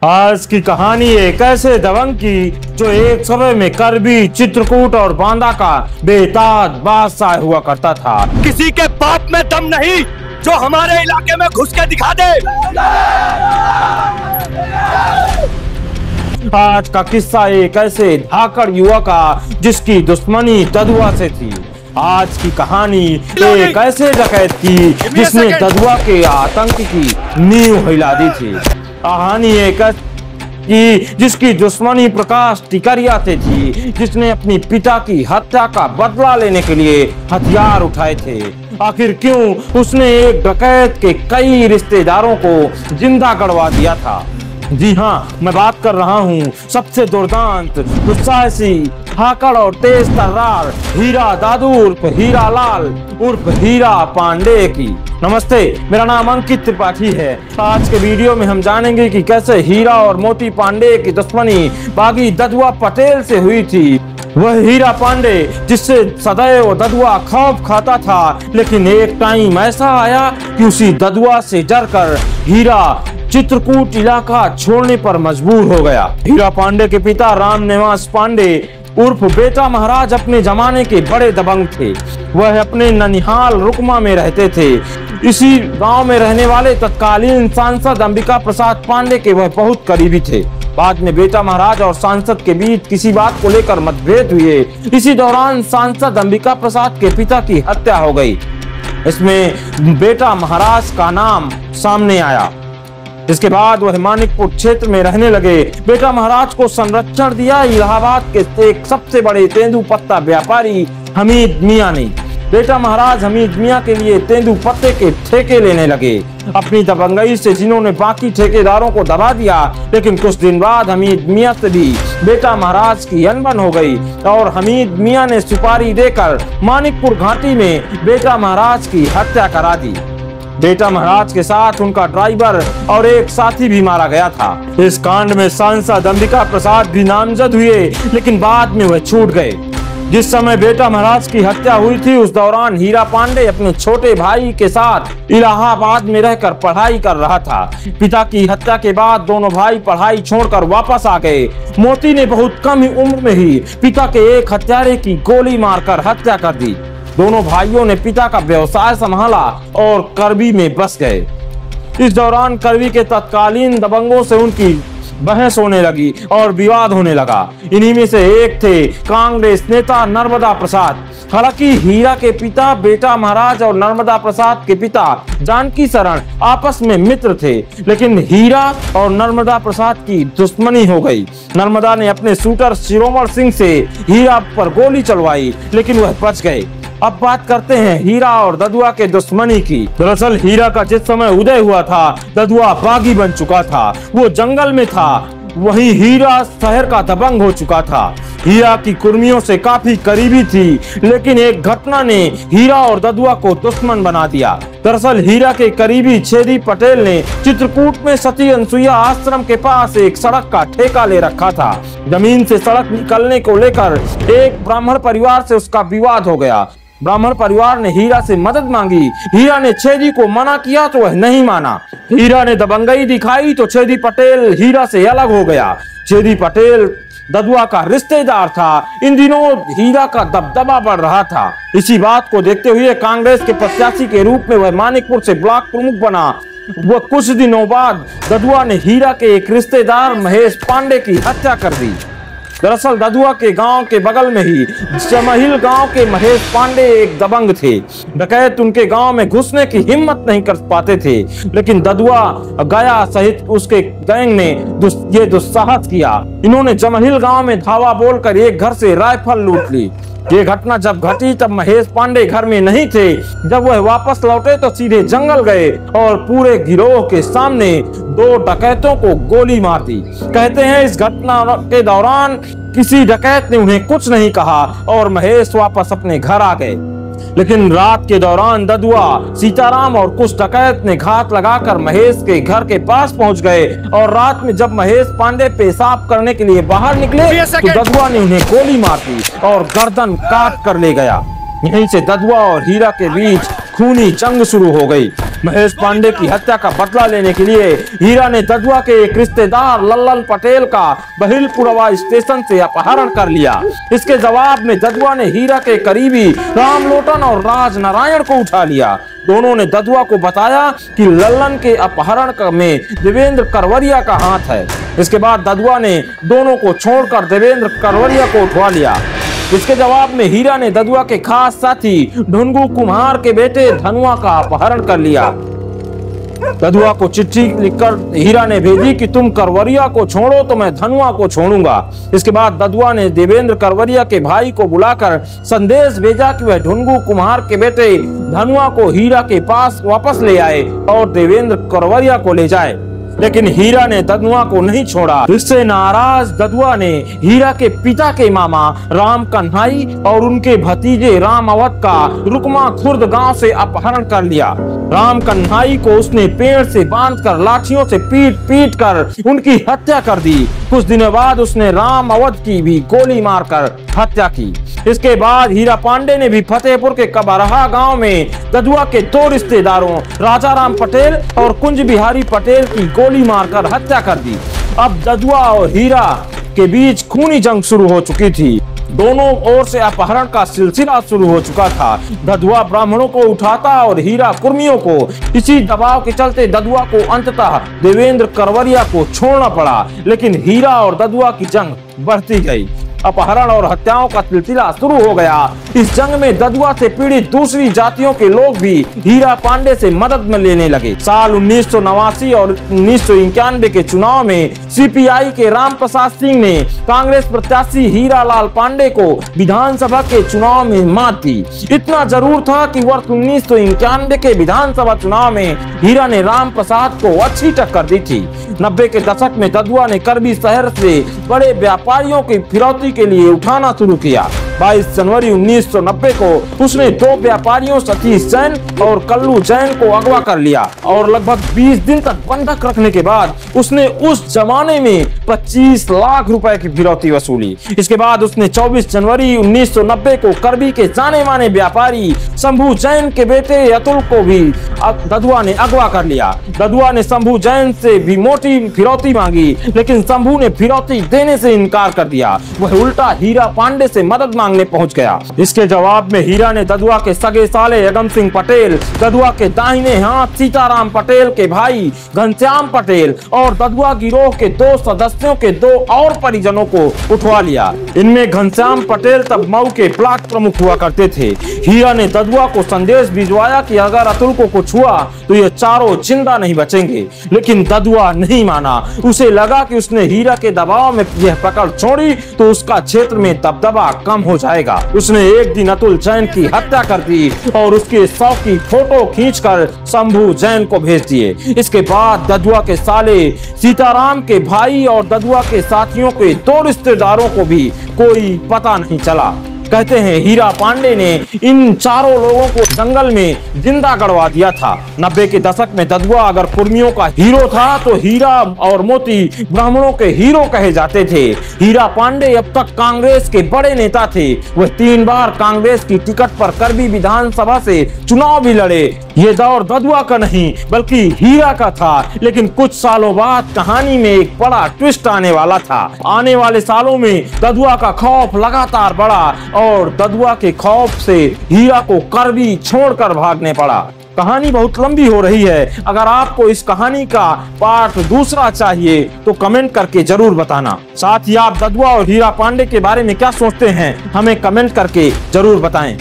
आज की कहानी एक ऐसे दबंग की जो एक समय में करबी, चित्रकूट और बांदा का बेताज बादशाह हुआ करता था। किसी के बाप में दम नहीं जो हमारे इलाके में घुस के दिखा दे। आज का किस्सा एक ऐसे धाकड़ युवक का जिसकी दुश्मनी ददुआ से थी। आज की कहानी एक ऐसे डकैत की जिसने ददुआ के आतंक की नींव हिला दी थी। कहानी एक की जिसकी दुश्मनी प्रकाश टिकरिया से थी, जिसने अपनी पिता की हत्या का बदला लेने के लिए हथियार उठाए थे। आखिर क्यों उसने एक डकैत के कई रिश्तेदारों को जिंदा गड़वा दिया था। जी हाँ, मैं बात कर रहा हूँ सबसे दुर्दांत, दुस्साहसी, धाकड़ और तेज तर्रार हीरा दादू उर्फ हीरा लाल उर्फ हीरा पांडे की। नमस्ते, मेरा नाम अंकित त्रिपाठी है। आज के वीडियो में हम जानेंगे कि कैसे हीरा और मोती पांडे की दुश्मनी बागी ददुआ पटेल से हुई थी। वह हीरा पांडे जिससे सदैव ददुआ खौफ खाता था, लेकिन एक टाइम ऐसा आया कि उसी ददुआ से डरकर हीरा चित्रकूट इलाका छोड़ने पर मजबूर हो गया। हीरा पांडे के पिता राम निवास पांडे उर्फ बेटा महाराज अपने जमाने के बड़े दबंग थे। वह अपने ननिहाल रुकमा में रहते थे। इसी गांव में रहने वाले तत्कालीन सांसद अंबिका प्रसाद पांडे के वह बहुत करीबी थे। बाद में बेटा महाराज और सांसद के बीच किसी बात को लेकर मतभेद हुए। इसी दौरान सांसद अंबिका प्रसाद के पिता की हत्या हो गई। इसमें बेटा महाराज का नाम सामने आया। इसके बाद वह मानिकपुर क्षेत्र में रहने लगे। बेटा महाराज को संरक्षण दिया इलाहाबाद के एक सबसे बड़े तेंदुपत्ता व्यापारी हमीद मियां ने। बेटा महाराज हमीद मियां के लिए तेंदुपत्ते के ठेके लेने लगे। अपनी दबंगई से जिन्होंने बाकी ठेकेदारों को दबा दिया, लेकिन कुछ दिन बाद हमीद मियां से भी बेटा महाराज की अनबन हो गई और हमीद मियां ने सुपारी देकर मानिकपुर घाटी में बेटा महाराज की हत्या करा दी। बेटा महाराज के साथ उनका ड्राइवर और एक साथी भी मारा गया था। इस कांड में सांसद अंबिका प्रसाद भी नामजद हुए, लेकिन बाद में वह छूट गए। जिस समय बेटा महाराज की हत्या हुई थी, उस दौरान हीरा पांडे अपने छोटे भाई के साथ इलाहाबाद में रहकर पढ़ाई कर रहा था। पिता की हत्या के बाद दोनों भाई पढ़ाई छोड़कर वापस आ गए। मोती ने बहुत कम ही उम्र में ही पिता के एक हत्यारे की गोली मारकर हत्या कर दी। दोनों भाइयों ने पिता का व्यवसाय संभाला और करबी में बस गए। इस दौरान करबी के तत्कालीन दबंगों से उनकी बहस होने लगी और विवाद होने लगा। इन्हीं में से एक थे कांग्रेस नेता नर्मदा प्रसाद। हालांकि हीरा के पिता बेटा महाराज और नर्मदा प्रसाद के पिता जानकी शरण आपस में मित्र थे, लेकिन हीरा और नर्मदा प्रसाद की दुश्मनी हो गई। नर्मदा ने अपने शूटर शिरोमण सिंह से हीरा पर गोली चलवाई, लेकिन वह बच गए। अब बात करते हैं हीरा और ददुआ के दुश्मनी की। दरअसल हीरा का जिस समय उदय हुआ था, ददुआ बागी बन चुका था। वो जंगल में था, वहीं हीरा शहर का दबंग हो चुका था। हीरा की कुर्मियों से काफी करीबी थी, लेकिन एक घटना ने हीरा और ददुआ को दुश्मन बना दिया। दरअसल हीरा के करीबी छेदी पटेल ने चित्रकूट में सती अनसुईया आश्रम के पास एक सड़क का ठेका ले रखा था। जमीन से सड़क निकलने को लेकर एक ब्राह्मण परिवार से उसका विवाद हो गया। ब्राह्मण परिवार ने हीरा से मदद मांगी। हीरा ने छेदी को मना किया तो वह नहीं माना। हीरा ने दबंगई दिखाई तो छेदी पटेल हीरा से अलग हो गया। छेदी पटेल ददुआ का रिश्तेदार था। इन दिनों हीरा का दबदबा बढ़ रहा था। इसी बात को देखते हुए कांग्रेस के प्रत्याशी के रूप में वह मानिकपुर से ब्लॉक प्रमुख बना। वह कुछ दिनों बाद ददुआ ने हीरा के एक रिश्तेदार महेश पांडे की हत्या कर दी। दरअसल ददुआ के गांव के बगल में ही जमहिल गांव के महेश पांडे एक दबंग थे। डकैत उनके गांव में घुसने की हिम्मत नहीं कर पाते थे, लेकिन ददुआ गया सहित उसके गैंग ने ये दुस्साहस किया। इन्होंने जमहिल गांव में धावा बोलकर एक घर से राइफल लूट ली। ये घटना जब घटी तब महेश पांडे घर में नहीं थे। जब वह वापस लौटे तो सीधे जंगल गए और पूरे गिरोह के सामने दो डकैतों को गोली मार दी। कहते हैं इस घटना के दौरान किसी डकैत ने उन्हें कुछ नहीं कहा और महेश वापस अपने घर आ गए। लेकिन रात के दौरान ददुआ, सीताराम और कुछ डकैत ने घात लगाकर महेश के घर के पास पहुंच गए और रात में जब महेश पांडे पेशाब करने के लिए बाहर निकले तो ददुआ ने उन्हें गोली मार दी और गर्दन काट कर ले गया। यहीं से ददुआ और हीरा के बीच खूनी जंग शुरू हो गई। महेश पांडे की हत्या का बदला लेने के लिए हीरा ने ददुआ के एक रिश्तेदार लल्लन पटेल का बहिलपुरवा स्टेशन से अपहरण कर लिया। इसके जवाब में ददुआ ने हीरा के करीबी रामलोटन और राज नारायण को उठा लिया। दोनों ने ददुआ को बताया कि लल्लन के अपहरण में देवेंद्र करवरिया का हाथ है। इसके बाद ददुआ ने दोनों को छोड़कर देवेंद्र करवरिया को उठवा लिया। इसके जवाब में हीरा ने ददुआ के खास साथी ढुनगू कुम्हार के बेटे धनुआ का अपहरण कर लिया। ददुआ को चिट्ठी लिखकर हीरा ने भेजी कि तुम करवरिया को छोड़ो तो मैं धनुआ को छोड़ूंगा। इसके बाद ददुआ ने देवेंद्र करवरिया के भाई को बुलाकर संदेश भेजा कि वह ढुनगू कुम्हार के बेटे धनुआ को हीरा के पास वापस ले आए और देवेंद्र करवरिया को ले जाए। लेकिन हीरा ने ददुआ को नहीं छोड़ा। इससे नाराज ददुआ ने हीरा के पिता के मामा राम कन्हाई और उनके भतीजे राम अवध का रुकमा खुर्द गांव से अपहरण कर लिया। राम कन्हाई को उसने पेड़ से बांधकर लाठियों से पीट पीट कर उनकी हत्या कर दी। कुछ दिनों बाद उसने राम अवध की भी गोली मारकर हत्या की। इसके बाद हीरा पांडे ने भी फतेहपुर के कबरहा गांव में ददुआ के दो रिश्तेदारों राजाराम पटेल और कुंज बिहारी पटेल की गोली मारकर हत्या कर दी। अब ददुआ और हीरा के बीच खूनी जंग शुरू हो चुकी थी। दोनों ओर से अपहरण का सिलसिला शुरू हो चुका था। ददुआ ब्राह्मणों को उठाता और हीरा कुर्मियों को। इसी दबाव के चलते ददुआ को अंततः देवेंद्र करवरिया को छोड़ना पड़ा। लेकिन हीरा और ददुआ की जंग बढ़ती गई। अपहरण और हत्याओं का सिलसिला शुरू हो गया। इस जंग में ददुआ से पीड़ित दूसरी जातियों के लोग भी हीरा पांडे से मदद में लेने लगे। साल 1989 और 1991 के चुनाव में सीपीआई के राम प्रसाद सिंह ने कांग्रेस प्रत्याशी हीरा लाल पांडे को विधानसभा के चुनाव में मात दी। इतना जरूर था कि वर्ष 1991 के विधानसभा चुनाव में हीरा ने राम प्रसाद को अच्छी टक्कर दी थी। 90 के दशक में ददुआ ने करबी शहर से बड़े व्यापारियों की फिरौती के लिए उठाना शुरू किया। 22 जनवरी 1990 को उसने दो व्यापारियों सतीश जैन और कल्लू जैन को अगवा कर लिया और लगभग 20 दिन तक बंधक रखने के बाद उसने उस जमाने में 25 लाख रुपए की फिरौती वसूली। इसके बाद उसने 24 जनवरी 1990 को करबी के जाने माने व्यापारी शंभू जैन के बेटे अतुल को भी ददुआ ने अगवा कर लिया। ददुआ ने शंभू जैन से भी मोटी फिरौती मांगी, लेकिन शंभू ने फिरौती देने से इनकार कर दिया। वह उल्टा हीरा पांडे से मदद मांगने पहुंच गया। इसके जवाब में हीरा ने ददुआ के सगे साले अगम सिंह पटेल, ददुआ के दाहिने हाथ सीताराम पटेल के भाई घनश्याम पटेल और ददुआ गिरोह के दो सदस्यों के दो और परिजनों को उठवा लिया। इनमें घनश्याम पटेल तब मऊ के ब्लॉक प्रमुख हुआ करते थे। हीरा ने ददुआ को संदेश भिजवाया कि अगर अतुल को कुछ हुआ तो ये चारों जिंदा नहीं बचेंगे, लेकिन ददुआ नहीं माना। उसे लगा कि उसने हीरा के दबाव में यह पकड़ छोड़ी तो उसका क्षेत्र में दबदबा कम हो जाएगा। उसने एक दिन अतुल जैन की हत्या कर दी और उसके शव की फोटो खींचकर शंभू जैन को भेज दिए। इसके बाद ददुआ के साले सीताराम के भाई और ददुआ के साथियों के दो रिश्तेदारों को भी कोई पता नहीं चला। कहते हैं हीरा पांडे ने इन चारों लोगों को जंगल में जिंदा गड़वा दिया था। 90 के दशक में ददुआ अगर कुर्मियों का हीरो था तो हीरा और मोती ब्राह्मणों के हीरो कहे जाते थे। हीरा पांडे अब तक कांग्रेस के बड़े नेता थे। वह 3 बार कांग्रेस की टिकट पर करबी विधानसभा से चुनाव भी लड़े। ये दौर ददुआ का नहीं बल्कि हीरा का था। लेकिन कुछ सालों बाद कहानी में एक बड़ा ट्विस्ट आने वाला था। आने वाले सालों में ददुआ का खौफ लगातार बढ़ा और ददुआ के खौफ से हीरा को करबी छोड़कर भागने पड़ा। कहानी बहुत लंबी हो रही है। अगर आपको इस कहानी का पार्ट दूसरा चाहिए तो कमेंट करके जरूर बताना। साथ ही आप ददुआ और हीरा पांडे के बारे में क्या सोचते हैं हमें कमेंट करके जरूर बताएं।